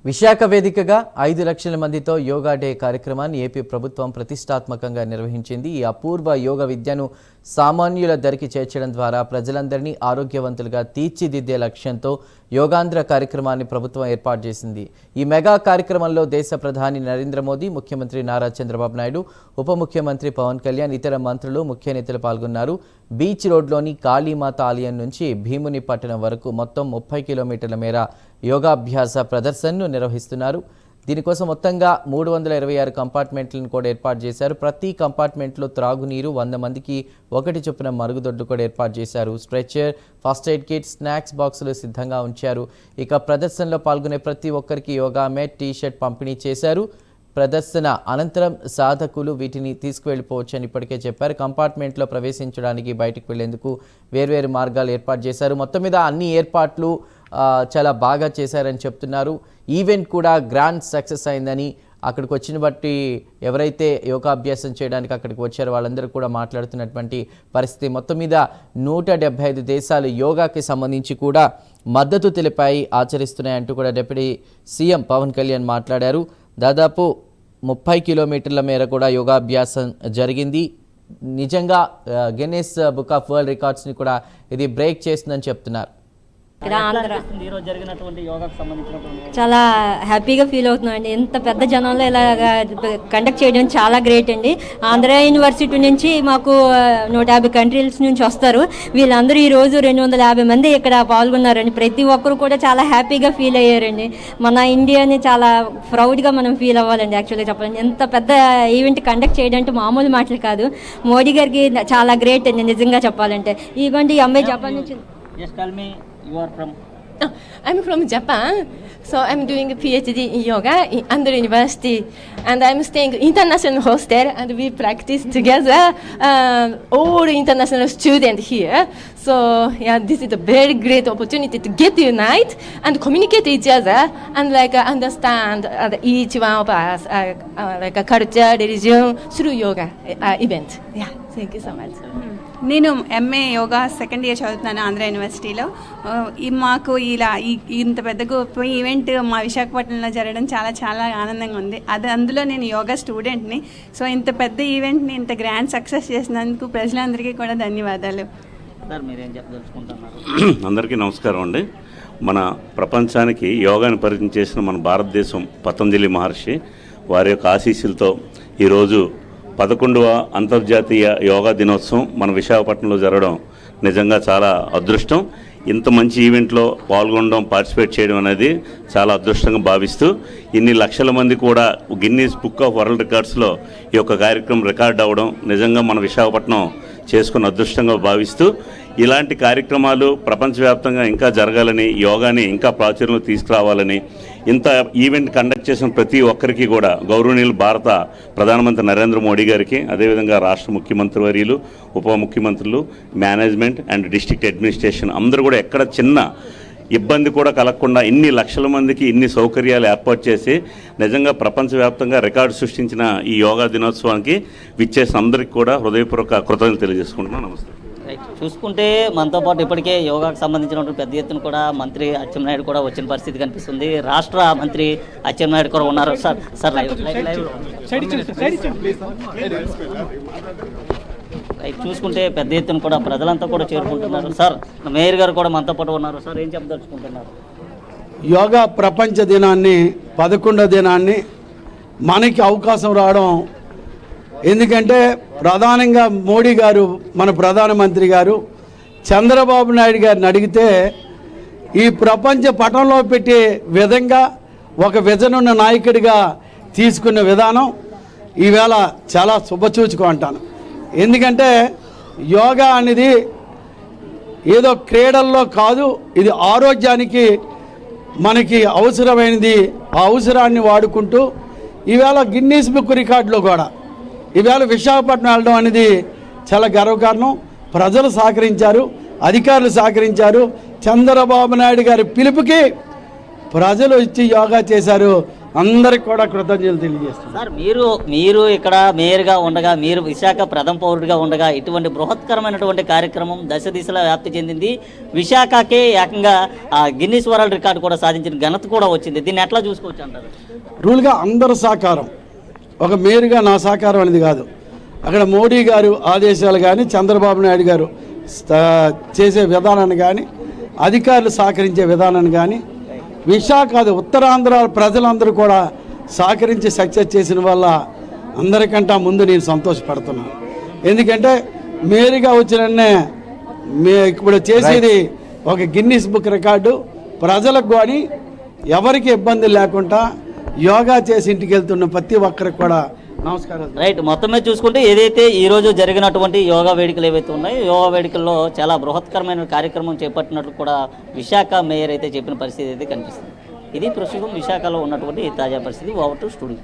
విశాఖ వేదికగా 5 లక్షల మందితో యోగా డే కార్యక్రమాన్ని ఏపీ ప్రభుత్వం ప్రతిష్టాత్మకంగా నిర్వహించింది. ఈ అపూర్వ యోగ విద్యను సామాన్యుల దరికి చేర్చడం ద్వారా ప్రజలందరినీ ఆరోగ్యవంతులుగా తీర్చిదిద్దే లక్ష్యంతో యోగాంధ్ర కార్యక్రమాన్ని ప్రభుత్వం ఏర్పాటు చేసింది. ఈ మెగా కార్యక్రమంలో దేశ ప్రధాని నరేంద్ర మోదీ, ముఖ్యమంత్రి నారా చంద్రబాబు నాయుడు, ఉప ముఖ్యమంత్రి పవన్ కళ్యాణ్, ఇతర మంత్రులు, ముఖ్య నేతలు పాల్గొన్నారు. బీచ్ రోడ్లోని కాళీమాత ఆలయం నుంచి భీముని పట్టణం వరకు మొత్తం 30 కిలోమీటర్ల మేర యోగాభ్యాస ప్రదర్శనను నిర్వహిస్తున్నారు. దీనికోసం మొత్తంగా 326 కంపార్ట్మెంట్లను కూడా ఏర్పాటు చేశారు. ప్రతి కంపార్ట్మెంట్లో త్రాగునీరు, 100 మందికి ఒకటి చొప్పున మరుగుదొడ్లు కూడా ఏర్పాటు చేశారు. Stretcher, first aid kit, snacks బాక్సులు సిద్ధంగా ఉంచారు. ఇక ప్రదర్శనలో పాల్గొనే ప్రతి ఒక్కరికి యోగా మ్యాట్, టీ-షర్ట్ పంపిణీ చేశారు. ప్రదర్శన అనంతరం సాధకులు వీటిని తీసుకువెళ్ళిపోవచ్చని ఇప్పటికే చెప్పారు. కంపార్ట్మెంట్లో ప్రవేశించడానికి, బయటకు వెళ్లేందుకు వేర్వేరు మార్గాలు ఏర్పాటు చేశారు. మొత్తం మీద అన్ని ఏర్పాట్లు చాలా బాగా చేశారని చెప్తున్నారు. ఈవెంట్ కూడా గ్రాండ్ సక్సెస్ అయిందని అక్కడికి వచ్చిన బట్టి ఎవరైతే యోగాభ్యాసం చేయడానికి అక్కడికి వచ్చారో వాళ్ళందరూ కూడా మాట్లాడుతున్నటువంటి పరిస్థితి. మొత్తం మీద 175 దేశాలు యోగాకి సంబంధించి కూడా మద్దతు తెలిపాయి, ఆచరిస్తున్నాయంటూ కూడా డిప్యూటీ సీఎం పవన్ కళ్యాణ్ మాట్లాడారు. దాదాపు 30 కిలోమీటర్ల మేర కూడా యోగాభ్యాసం జరిగింది. నిజంగా గిన్నెస్ బుక్ ఆఫ్ వరల్డ్ రికార్డ్స్ని కూడా ఇది బ్రేక్ చేస్తుందని చెప్తున్నారు. చాలా హ్యాపీగా ఫీల్ అవుతున్నామండి. ఎంత పెద్ద జనంలో ఇలా కండక్ట్ చేయడం చాలా గ్రేట్ అండి. ఆంధ్ర యూనివర్సిటీ నుంచి మాకు 150 కంట్రీస్ నుంచి వస్తారు. వీళ్ళందరూ ఈరోజు 250 మంది ఇక్కడ పాల్గొన్నారండి. ప్రతి ఒక్కరు కూడా చాలా హ్యాపీగా ఫీల్ అయ్యారండి. మన ఇండియాని చాలా ప్రౌడ్గా మనం ఫీల్ అవ్వాలండి. యాక్చువల్గా చెప్పాలండి, ఎంత పెద్ద ఈవెంట్ కండక్ట్ చేయడం అంటే మామూలు మాటలు కాదు. మోడీ గారికి చాలా గ్రేట్ అండి నిజంగా చెప్పాలంటే. ఇదిగోండి ఈ అమ్మాయి జపాన్ నుంచి. Yes, tell me, you are from? I'm from Japan, so I'm doing a PhD in yoga in Andhra University, and I'm staying international hostel, and we practice together, all international students here. So yeah, this is a very great opportunity to get unite and communicate each other and like understand each one of us like a culture, religion through yoga event. Yeah, thank you so much. నేను MA yoga second year చదువుతున్నాను ఆంధ్ర యూనివర్సిటీలో. మాకు ఇలా ఇంత పెద్ద గొప్ప event మా విశాఖపట్నంలో జరగడం చాలా చాలా ఆనందంగా ఉంది. అందులో నేను యోగా స్టూడెంట్ని. సో ఇంత పెద్ద ఈవెంట్ని ఇంత గ్రాండ్ సక్సెస్ చేసినందుకు ప్రజలందరికీ కూడా ధన్యవాదాలు. అందరికీ నమస్కారం అండి. మన ప్రపంచానికి యోగాని పరిచయం చేసిన మన భారతదేశం పతంజలి మహర్షి వారి యొక్క ఆశీస్సులతో ఈరోజు 11వ అంతర్జాతీయ యోగా దినోత్సవం మన విశాఖపట్నంలో జరగడం నిజంగా చాలా అదృష్టం. ఇంత మంచి ఈవెంట్లో పాల్గొనడం, పార్టిసిపేట్ చేయడం అనేది చాలా అదృష్టంగా భావిస్తూ ఇన్ని లక్షల మంది కూడా గిన్నీస్ బుక్ ఆఫ్ వరల్డ్ రికార్డ్స్లో ఈ యొక్క కార్యక్రమం రికార్డ్ అవ్వడం నిజంగా మన విశాఖపట్నం చేసుకున్న అదృష్టంగా భావిస్తూ ఇలాంటి కార్యక్రమాలు ప్రపంచవ్యాప్తంగా ఇంకా జరగాలని, యోగాని ఇంకా ప్రాచుర్యంలో తీసుకురావాలని, ఇంత ఈవెంట్ కండక్ట్ చేసిన ప్రతి ఒక్కరికి కూడా గౌరవనీయులు భారత ప్రధానమంత్రి నరేంద్ర మోడీ గారికి, అదేవిధంగా రాష్ట్ర ముఖ్యమంత్రి వర్యులు, ఉప ముఖ్యమంత్రులు, మేనేజ్మెంట్ అండ్ డిస్ట్రిక్ట్ అడ్మినిస్ట్రేషన్ అందరూ కూడా ఎక్కడ చిన్న ఇబ్బంది కూడా కలగకుండా ఇన్ని లక్షల మందికి ఇన్ని సౌకర్యాలు ఏర్పాటు చేసి నిజంగా ప్రపంచవ్యాప్తంగా రికార్డు సృష్టించిన ఈ యోగా దినోత్సవానికి విచ్చేసిన అందరికీ కూడా హృదయపూర్వక కృతజ్ఞతలు తెలియజేసుకుంటున్నాను. నమస్తే. చూసుకుంటే మనతో పాటు ఇప్పటికే యోగాకు సంబంధించినటువంటి పెద్ద ఎత్తున కూడా మంత్రి అచ్చెన్నాయుడు కూడా వచ్చిన పరిస్థితి కనిపిస్తుంది. రాష్ట్ర మంత్రి అచ్చెన్నాయుడు కూడా ఉన్నారు. సార్ చూసుకుంటే పెద్ద ఎత్తున కూడా ప్రజలంతా కూడా చేరుకుంటున్నారు. సార్ మేయర్ గారు కూడా మనతో పాటు ఉన్నారు. సార్ ఏం చెప్పదలుచుకుంటున్నారు? యోగా ప్రపంచ దినాన్ని 11వ దినాన్ని మనకి అవకాశం రావడం, ఎందుకంటే ప్రధానంగా మోడీ గారు, మన ప్రధానమంత్రి గారు చంద్రబాబు నాయుడు గారిని అడిగితే ఈ ప్రపంచ పటంలో పెట్టే విధంగా ఒక విజన్ ఉన్న నాయకుడిగా తీసుకున్న విధానం ఈవేళ చాలా శుభసూచకం అంటాను. ఎందుకంటే యోగా అనేది ఏదో క్రీడల్లో కాదు, ఇది ఆరోగ్యానికి మనకి అవసరమైనది. ఆ అవసరాన్ని వాడుకుంటూ ఈవేళ గిన్నీస్ బుక్ రికార్డులో కూడా ఈవేళ విశాఖపట్నం వెళ్ళడం అనేది చాలా గర్వకారణం. ప్రజలు సహకరించారు, అధికారులు సహకరించారు. చంద్రబాబు నాయుడు గారి పిలుపుకి ప్రజలు వచ్చి యోగా చేశారు. అందరికి కూడా కృతజ్ఞతలు తెలియజేస్తున్నాను. సార్ మీరు ఇక్కడ మేయర్గా ఉండగా, మీరు విశాఖ ప్రథమ పౌరుడిగా ఉండగా ఇటువంటి బృహత్కరమైనటువంటి కార్యక్రమం దశ దిశలా వ్యాప్తి చెందింది. విశాఖకే ఏకంగా గిన్నిస్ వరల్డ్ రికార్డు కూడా సాధించిన ఘనత కూడా వచ్చింది. దీన్ని ఎట్లా చూసుకోవచ్చు అంటారు? రూల్గా అందరి సహకారం, ఒక మేరుగా నా సహకారం అనేది కాదు. అక్కడ మోడీ గారు ఆదేశాలు కానీ, చంద్రబాబు నాయుడు గారు చేసే విధానాన్ని కానీ, అధికారులు సహకరించే విధానాన్ని కానీ, విశాఖ ఉత్తరాంధ్ర ప్రజలందరూ కూడా సహకరించి సక్సెస్ చేసిన వల్ల అందరికంటే ముందు నేను సంతోషపడుతున్నాను. ఎందుకంటే మేరుగా వచ్చినన్నే ఇప్పుడు చేసేది ఒక గిన్నిస్ బుక్ రికార్డు. ప్రజలకు కానీ ఎవరికి ఇబ్బంది లేకుండా యోగా చేసి ఇంటికి వెళ్తున్న ప్రతి ఒక్కరికి కూడా నమస్కారం. రైట్, మొత్తం మీద చూసుకుంటే ఏదైతే ఈరోజు జరిగినటువంటి యోగా వేడుకలు ఏవైతే ఉన్నాయో, యోగా వేడుకల్లో చాలా బృహత్కరమైన కార్యక్రమం చేపట్టినట్లు కూడా విశాఖ మేయర్ అయితే చెప్పిన పరిస్థితి అయితే కనిపిస్తుంది. ఇది ప్రస్తుతం విశాఖలో ఉన్నటువంటి తాజా పరిస్థితి. Over to studio.